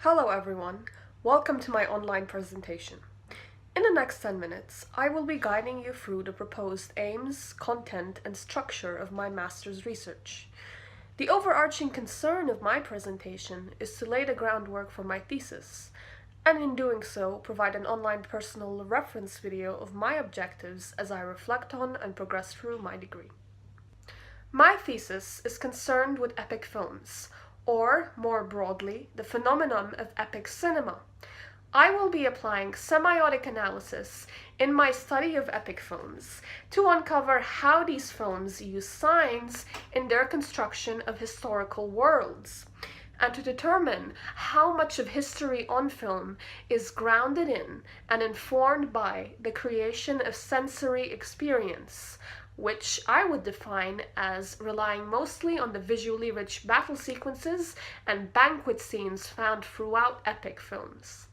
Hello everyone, welcome to my online presentation. In the next 10 minutes, I will be guiding you through the proposed aims, content, and structure of my master's research. The overarching concern of my presentation is to lay the groundwork for my thesis, and in doing so, provide an online personal reference video of my objectives as I reflect on and progress through my degree. My thesis is concerned with epic films, or, more broadly, the phenomenon of epic cinema. I will be applying semiotic analysis in my study of epic films to uncover how these films use signs in their construction of historical worlds, and to determine how much of history on film is grounded in and informed by the creation of sensory experience, which I would define as relying mostly on the visually rich battle sequences and banquet scenes found throughout epic films.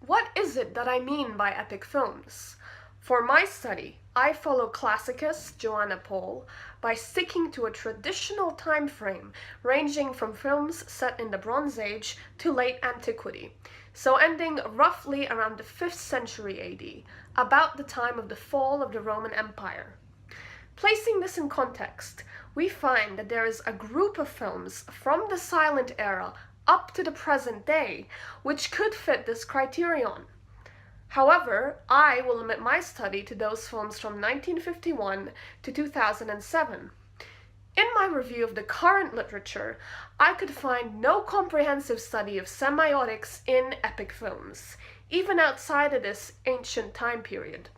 What is it that I mean by epic films? For my study, I follow classicist Joanna Paul by sticking to a traditional time frame ranging from films set in the Bronze Age to late antiquity, so ending roughly around the 5th century AD, about the time of the fall of the Roman Empire. Placing this in context, we find that there is a group of films from the silent era up to the present day which could fit this criterion. However, I will limit my study to those films from 1951 to 2007. In my review of the current literature, I could find no comprehensive study of semiotics in epic films, even outside of this ancient time period,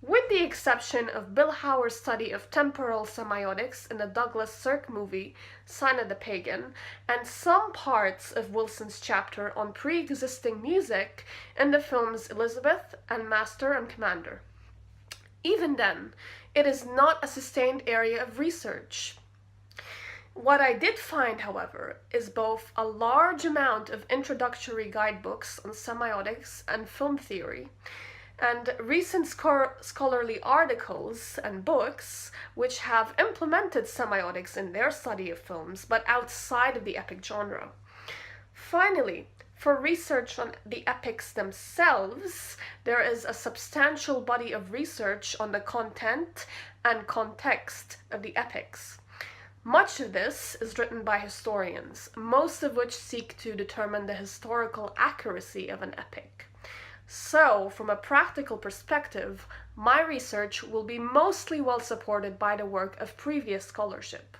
with the exception of Bill Howard's study of temporal semiotics in the Douglas Sirk movie Sign the Pagan, and some parts of Wilson's chapter on pre-existing music in the films Elizabeth and Master and Commander. Even then, it is not a sustained area of research. What I did find, however, is both a large amount of introductory guidebooks on semiotics and film theory, and recent scholarly articles and books which have implemented semiotics in their study of films, but outside of the epic genre. Finally, for research on the epics themselves, there is a substantial body of research on the content and context of the epics. Much of this is written by historians, most of which seek to determine the historical accuracy of an epic. So, from a practical perspective, my research will be mostly well supported by the work of previous scholarship.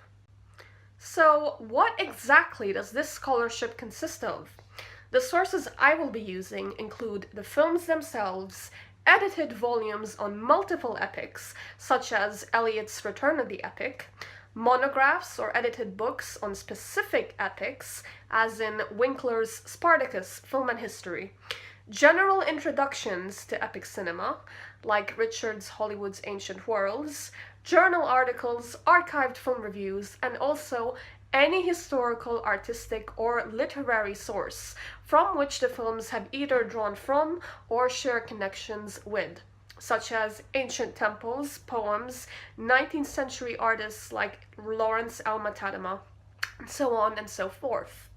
So, what exactly does this scholarship consist of? The sources I will be using include the films themselves, edited volumes on multiple epics, such as Eliot's Return of the Epic, monographs or edited books on specific epics, as in Winkler's Spartacus, Film and History, general introductions to epic cinema, like Richard's Hollywood's Ancient Worlds, journal articles, archived film reviews, and also any historical, artistic, or literary source from which the films have either drawn from or share connections with, such as ancient temples, poems, 19th century artists like Lawrence Alma Tadema, and so on and so forth.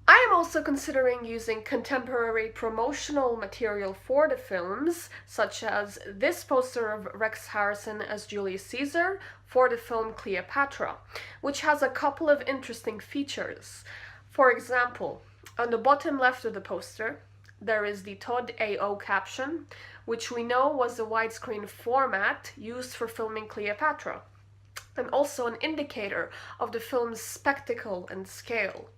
I am also considering using contemporary promotional material for the films, such as this poster of Rex Harrison as Julius Caesar for the film Cleopatra, which has a couple of interesting features. For example, on the bottom left of the poster, there is the Todd AO caption, which we know was the widescreen format used for filming Cleopatra, and also an indicator of the film's spectacle and scale.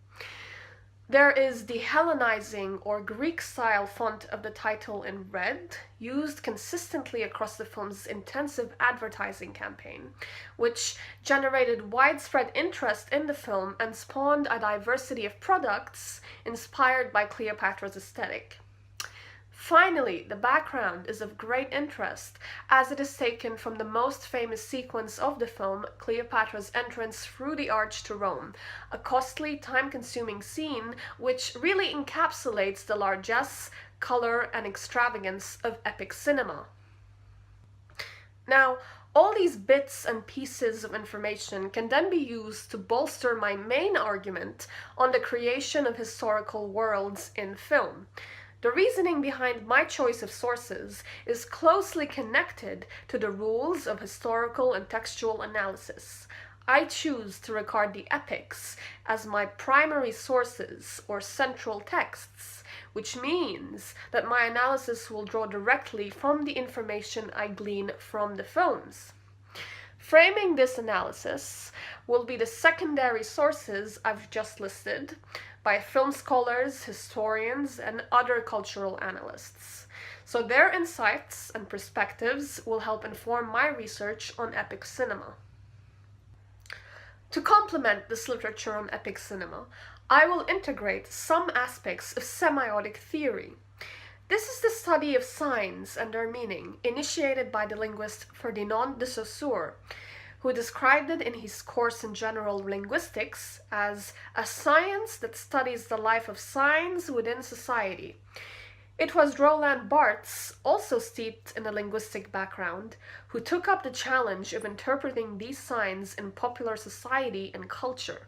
There is the Hellenizing or Greek-style font of the title in red, used consistently across the film's intensive advertising campaign, which generated widespread interest in the film and spawned a diversity of products inspired by Cleopatra's aesthetic. Finally, the background is of great interest, as it is taken from the most famous sequence of the film, Cleopatra's entrance through the arch to Rome, a costly, time-consuming scene which really encapsulates the largesse, color, and extravagance of epic cinema. Now, All these bits and pieces of information can then be used to bolster my main argument on the creation of historical worlds in film. The reasoning behind my choice of sources is closely connected to the rules of historical and textual analysis. I choose to regard the epics as my primary sources or central texts, which means that my analysis will draw directly from the information I glean from the films. Framing this analysis will be the secondary sources I've just listed by film scholars, historians, and other cultural analysts. So their insights and perspectives will help inform my research on epic cinema. To complement this literature on epic cinema, I will integrate some aspects of semiotic theory. This is the study of signs and their meaning, initiated by the linguist Ferdinand de Saussure, who described it in his course in general linguistics as a science that studies the life of signs within society. It was Roland Barthes, also steeped in a linguistic background, who took up the challenge of interpreting these signs in popular society and culture.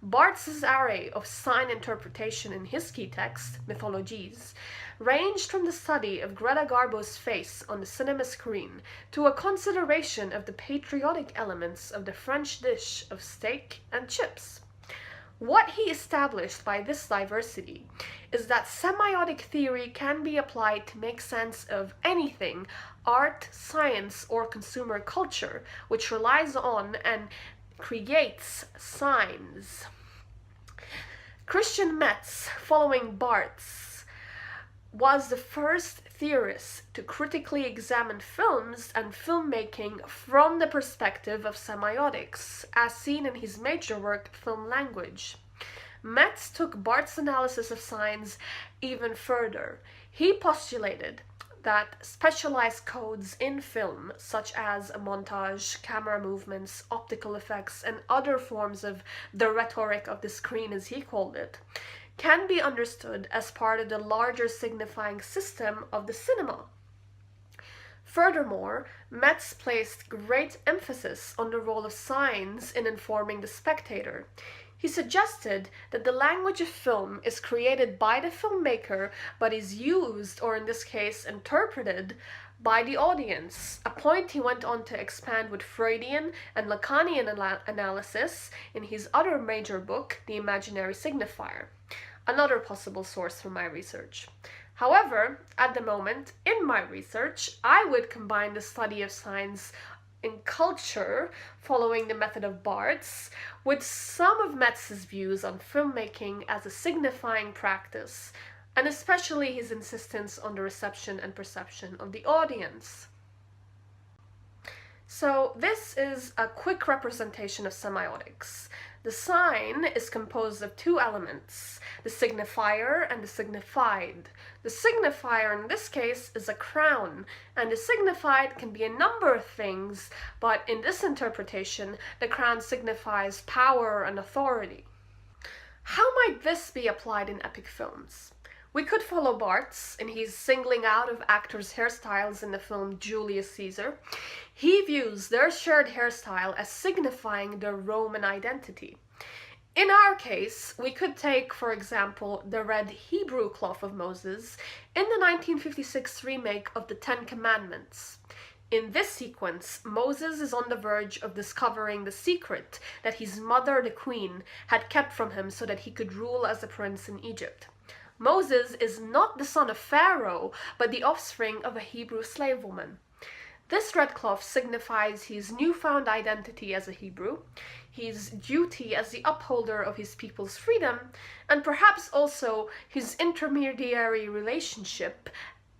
Barthes's array of sign interpretation in his key text, Mythologies, ranged from the study of Greta Garbo's face on the cinema screen to a consideration of the patriotic elements of the French dish of steak and chips. What he established by this diversity is that semiotic theory can be applied to make sense of anything, art, science, or consumer culture, which relies on and creates signs. Christian Metz, following Barthes, was the first theorist to critically examine films and filmmaking from the perspective of semiotics, as seen in his major work, Film Language. Metz took Barthes' analysis of signs even further. He postulated that specialized codes in film, such as a montage, camera movements, optical effects, and other forms of the rhetoric of the screen, as he called it, can be understood as part of the larger signifying system of the cinema. Furthermore, Metz placed great emphasis on the role of signs in informing the spectator. He suggested that the language of film is created by the filmmaker but is used, or in this case interpreted, by the audience, a point he went on to expand with Freudian and Lacanian analysis in his other major book, The Imaginary Signifier, another possible source for my research. However, at the moment, in my research, I would combine the study of signs in culture, following the method of Barthes, with some of Metz's views on filmmaking as a signifying practice, and especially his insistence on the reception and perception of the audience. So this is a quick representation of semiotics. The sign is composed of two elements, the signifier and the signified. The signifier in this case is a crown, and the signified can be a number of things, but in this interpretation, the crown signifies power and authority. How might this be applied in epic films? We could follow Barthes in his singling out of actors' hairstyles in the film Julius Caesar. He views their shared hairstyle as signifying their Roman identity. In our case, we could take, for example, the red Hebrew cloth of Moses in the 1956 remake of the Ten Commandments. In this sequence, Moses is on the verge of discovering the secret that his mother, the queen, had kept from him so that he could rule as a prince in Egypt. Moses is not the son of Pharaoh, but the offspring of a Hebrew slave woman. This red cloth signifies his newfound identity as a Hebrew, his duty as the upholder of his people's freedom, and perhaps also his intermediary relationship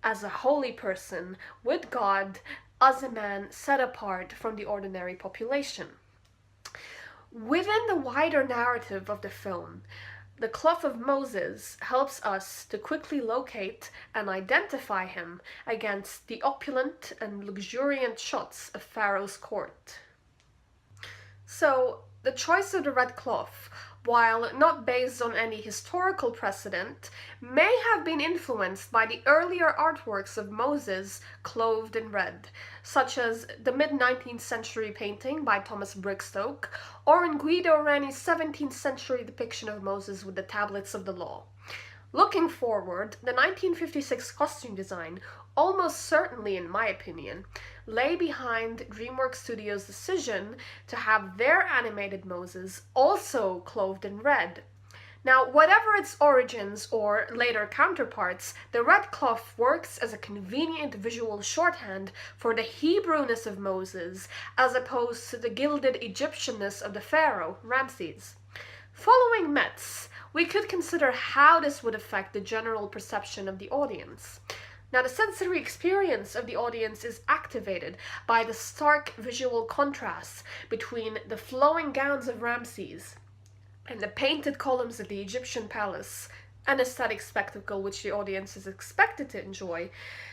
as a holy person with God, as a man set apart from the ordinary population. Within the wider narrative of the film, the cloth of Moses helps us to quickly locate and identify him against the opulent and luxuriant shots of Pharaoh's court. So, the choice of the red cloth while not based on any historical precedent, may have been influenced by the earlier artworks of Moses clothed in red, such as the mid-19th century painting by Thomas Brickstoke, or in Guido Reni's 17th century depiction of Moses with the tablets of the law. Looking forward, the 1956 costume design, almost certainly in my opinion, lay behind DreamWorks Studios' decision to have their animated Moses also clothed in red. Now, whatever its origins or later counterparts, the red cloth works as a convenient visual shorthand for the Hebrewness of Moses as opposed to the gilded Egyptianness of the pharaoh, Ramses. Following Metz, we could consider how this would affect the general perception of the audience. Now, the sensory experience of the audience is activated by the stark visual contrast between the flowing gowns of Ramses and the painted columns of the Egyptian palace, an aesthetic spectacle which the audience is expected to enjoy.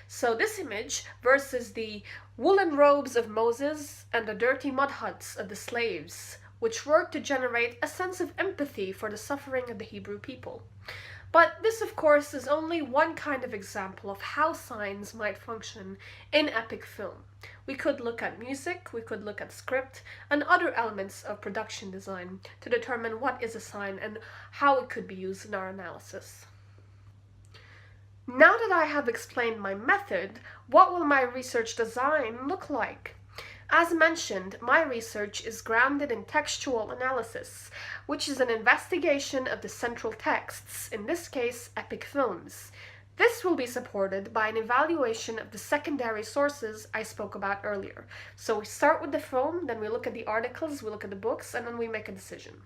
So this image versus the woolen robes of Moses and the dirty mud huts of the slaves, which work to generate a sense of empathy for the suffering of the Hebrew people. But this, of course, is only one kind of example of how signs might function in epic film. We could look at music, we could look at script, and other elements of production design to determine what is a sign and how it could be used in our analysis. Now that I have explained my method, what will my research design look like? As mentioned, my research is grounded in textual analysis, which is an investigation of the central texts, in this case, epic films. This will be supported by an evaluation of the secondary sources I spoke about earlier. So we start with the film, then we look at the articles, we look at the books, and then we make a decision.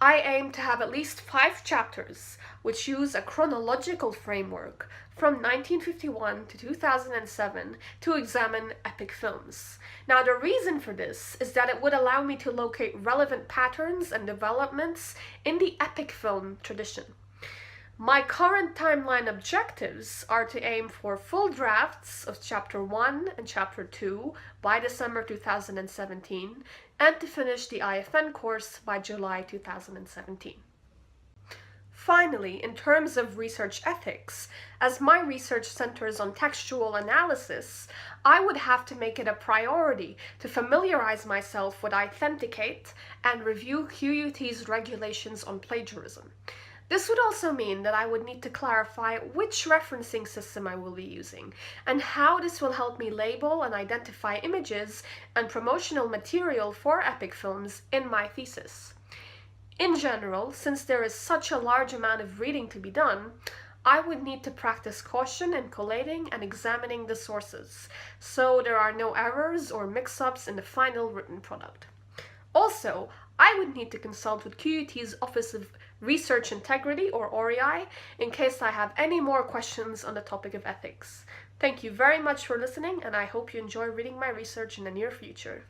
I aim to have at least 5 chapters, which use a chronological framework from 1951 to 2007 to examine epic films. Now, the reason for this is that it would allow me to locate relevant patterns and developments in the epic film tradition. My current timeline objectives are to aim for full drafts of Chapter 1 and Chapter 2 by December 2017, and to finish the IFN course by July 2017. Finally, in terms of research ethics, as my research centers on textual analysis, I would have to make it a priority to familiarize myself with Authenticate and review QUT's regulations on plagiarism. This would also mean that I would need to clarify which referencing system I will be using, and how this will help me label and identify images and promotional material for epic films in my thesis. In general, since there is such a large amount of reading to be done, I would need to practice caution in collating and examining the sources, so there are no errors or mix-ups in the final written product. Also, I would need to consult with QUT's Office of Research Integrity, or OREI, in case I have any more questions on the topic of ethics. Thank you very much for listening, and I hope you enjoy reading my research in the near future.